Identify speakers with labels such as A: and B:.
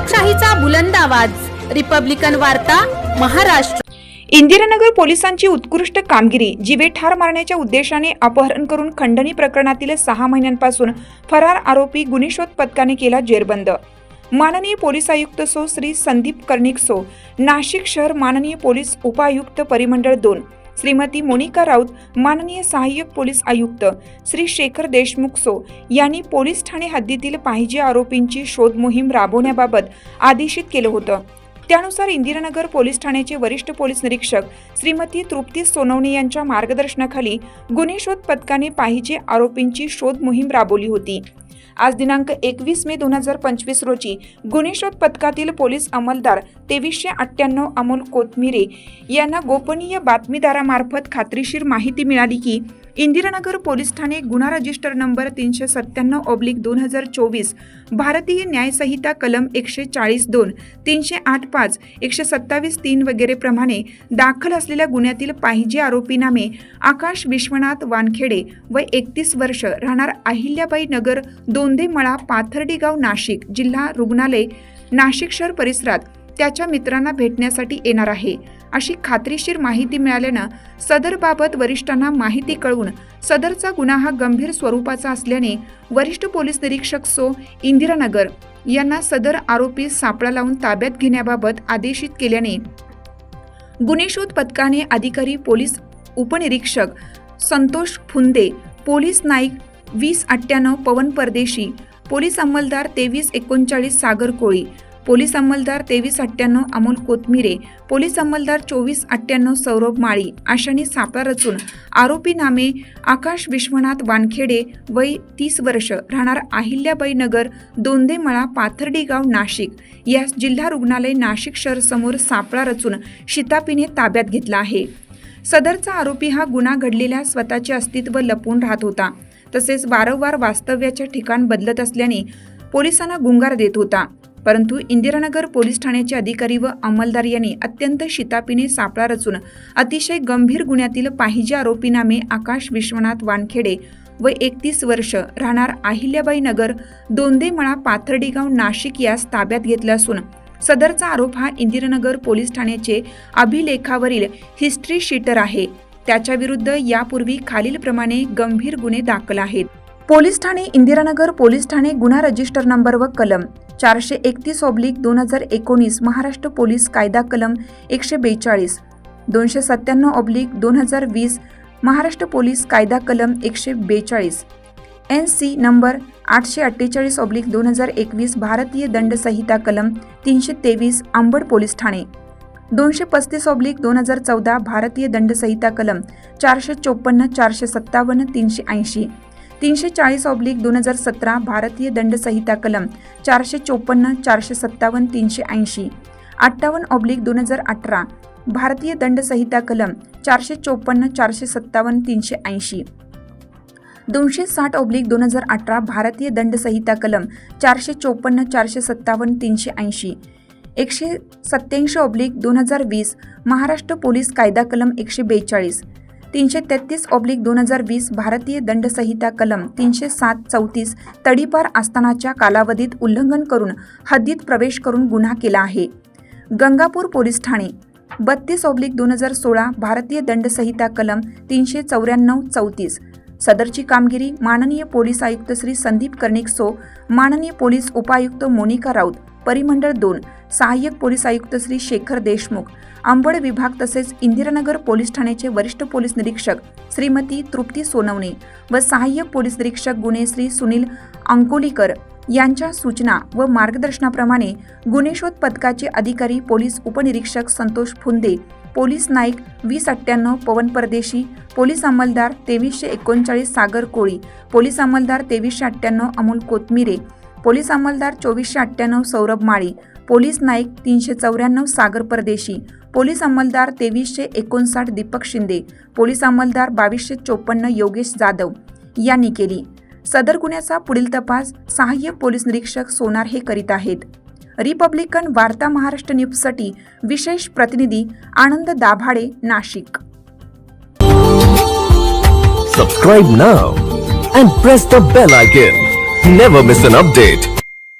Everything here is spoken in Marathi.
A: लोकशाहीचा बुलंद आवाज, रिपब्लिकन वार्ता, महाराष्ट्र।
B: इंदिरानगर पोलिसांची उत्कृष्ट कामगिरी। जीवे ठार मारण्याच्या उद्देशाने अपहरण करून खंडणी प्रकरणातील 6 महिन्यांपासून फरार आरोपी गुन्हेशोध पथकाने केला जेरबंद। माननीय पोलीस आयुक्त सो श्री संदीप कर्णिक सो, नाशिक शहर माननीय पोलीस उपायुक्त परिमंडळ 2 श्रीमती मोनिका राऊत, माननीय सहाय्यक पोलीस आयुक्त श्री शेखर देशमुख सो यांनी पोलीस ठाणे हद्दीतील पाहिजे आरोपींची शोध मोहीम राबवण्याबाबत आदेशित केलं होतं। त्यानुसार इंदिरानगर पोलीस ठाण्याचे वरिष्ठ पोलीस निरीक्षक श्रीमती तृप्ती सोनवणे यांच्या मार्गदर्शनाखाली गुन्हेशोध पथकाने पाहिजे आरोपींची शोध मोहीम राबवली होती। आज दिनांक 21 मे 2025 रोजी गुन्हेशोध पथकातील पोलीस अंमलदार 2398 अमोल कोथमिरे यांना गोपनीय बातमीदारामार्फत खात्रीशीर माहिती मिळाली की इंदिरानगर पोलीस ठाणे गुन्हा रजिस्टर नंबर 397/2024 भारतीय न्याय संहिता कलम 140(2), 308(5), 127(3) वगैरे प्रमाणे दाखल असलेल्या गुन्ह्यातील पाहिजे आरोपी नामे आकाश विश्वनाथ वानखेडे वय 31 वर्ष, राहणार अहिल्याबाई नगर, दोंदेमळा, पाथर्डी गाव, नाशिक जिल्हा रुग्णालय, नाशिक शहर परिसरात त्याच्या मित्रांना भेटण्यासाठी येणार आहे अशी खात्रीशीर माहिती मिळाल्यानं सदरबाबत वरिष्ठांना माहिती कळवून सदरचा गुन्हा हा गंभीर स्वरूपाचा असल्याने वरिष्ठ पोलीस निरीक्षक सो इंदिरानगर यांना सदर आरोपी सापळा लावून ताब्यात घेण्याबाबत आदेशित केल्याने गुन्हेशोध पथकाने अधिकारी पोलीस उपनिरीक्षक संतोष फुंदे, पोलीस नाईक 2098 पवन परदेशी, पोलीस अंमलदार 2339 सागर कोळी, पोलीस अंमलदार 2398 अमोल कोथमिरे, पोलीस अंमलदार 2498 सौरभ माळी अशांनी सापळा रचून आरोपी नामे आकाश विश्वनाथ वानखेडे वय 30 वर्ष, राहणार अहिल्याबाई नगर, दोंदेमळा, पाथर्डी गाव, नाशिक या जिल्हा रुग्णालय नाशिक शहर समोर सापळा रचून शिताफीने ताब्यात घेतला आहे। सदरचा आरोपी हा गुन्हा घडलेल्या स्वतःचे अस्तित्व लपवून राहत होता, तसेच वारंवार वास्तव्याचे ठिकाण बदलत असल्याने पोलिसांना गुंगार देत होता। परंतु इंदिरानगर पोलीस ठाण्याचे अधिकारी व अंमलदार यांनी अत्यंत शिताफीने सापळा रचून अतिशय गंभीर गुन्ह्यातील पाहिजे आरोपी नामे आकाश विश्वनाथ वानखेडे वय 31 वर्ष, राहणार अहिल्याबाई नगर, दोंदेमळा, पाथर्डी गाव, नाशिक यास ताब्यात घेतला असून सदरचा आरोप हा इंदिरानगर पोलीस ठाण्याचे अभिलेखावरील हिस्ट्री शीटर आहे। त्याच्या विरुद्ध यापूर्वी खालीलप्रमाणे गंभीर गुन्हे दाखल आहेत। पोलीस ठाणे इंदिरानगर पोलीस ठाणे गुन्हा रजिस्टर नंबर व कलम 431/2019 महाराष्ट्र पोलीस कायदा कलम 142, 297/2020 महाराष्ट्र पोलीस कायदा कलम 142, NC नंबर 848/2021 भारतीय दंड संहिता कलम 323 अंबड पोलीस ठाणे, 235/2014 भारतीय दंड संहिता कलम 454, 457, 380, 340/2017 भारतीय दंड संहिता कलम 454, 457, 380, 58/2018 भारतीय दंड संहिता कलम 454, 457, 380, 260/2018 भारतीय दंड संहिता कलम 454, 457, 380, 187/2020 महाराष्ट्र पोलीस कायदा कलम 142, 333/2020 भारतीय दंड संहिता कलम 307-34 तडीपार असतानाच्या कालावधीत उल्लंघन करून हद्दीत प्रवेश करून गुन्हा केला आहे। गंगापूर पोलीस ठाणे 32/2016 भारतीय दंड संहिता कलम 394-34 सदरची कामगिरी माननीय पोलीस आयुक्त श्री संदीप कर्णिक सो, माननीय पोलीस उपायुक्त मोनिका राऊत, परिमंडळ 2 सहाय्यक पोलीस आयुक्त श्री शेखर देशमुख, अंबड विभाग तसेच इंदिरानगर पोलीस ठाण्याचे वरिष्ठ पोलीस निरीक्षक श्रीमती तृप्ती सोनवणे व सहाय्यक पोलीस निरीक्षक गुन्हे श्री सुनील अंकोलीकर यांच्या सूचना व मार्गदर्शनाप्रमाणे गुन्हेशोध पथकाचे अधिकारी पोलीस उपनिरीक्षक संतोष फुंदे, पोलीस नाईक 2098 पवन परदेशी, पोलीस अंमलदार 2339 सागर कोळी, पोलीस अंमलदार 2398 अमोल कोथमिरे, पोलीस अंमलदार 2498 सौरभ माळी, पोलीस नाईक 394 सागर परदेशी, पोलीस अंमलदार 2359 दीपक शिंदे, पोलीस अंमलदार 2254 योगेश जाधव यांनी केली। सदर गुन्ह्याचा पुढील तपास सहाय्यक पोलीस निरीक्षक सोनार हे करीत आहेत। रिपब्लिकन वार्ता महाराष्ट्र न्यूजसाठी विशेष प्रतिनिधी आनंद Dabhade, Nashik.
C: Subscribe now and press the bell icon. Never miss an update.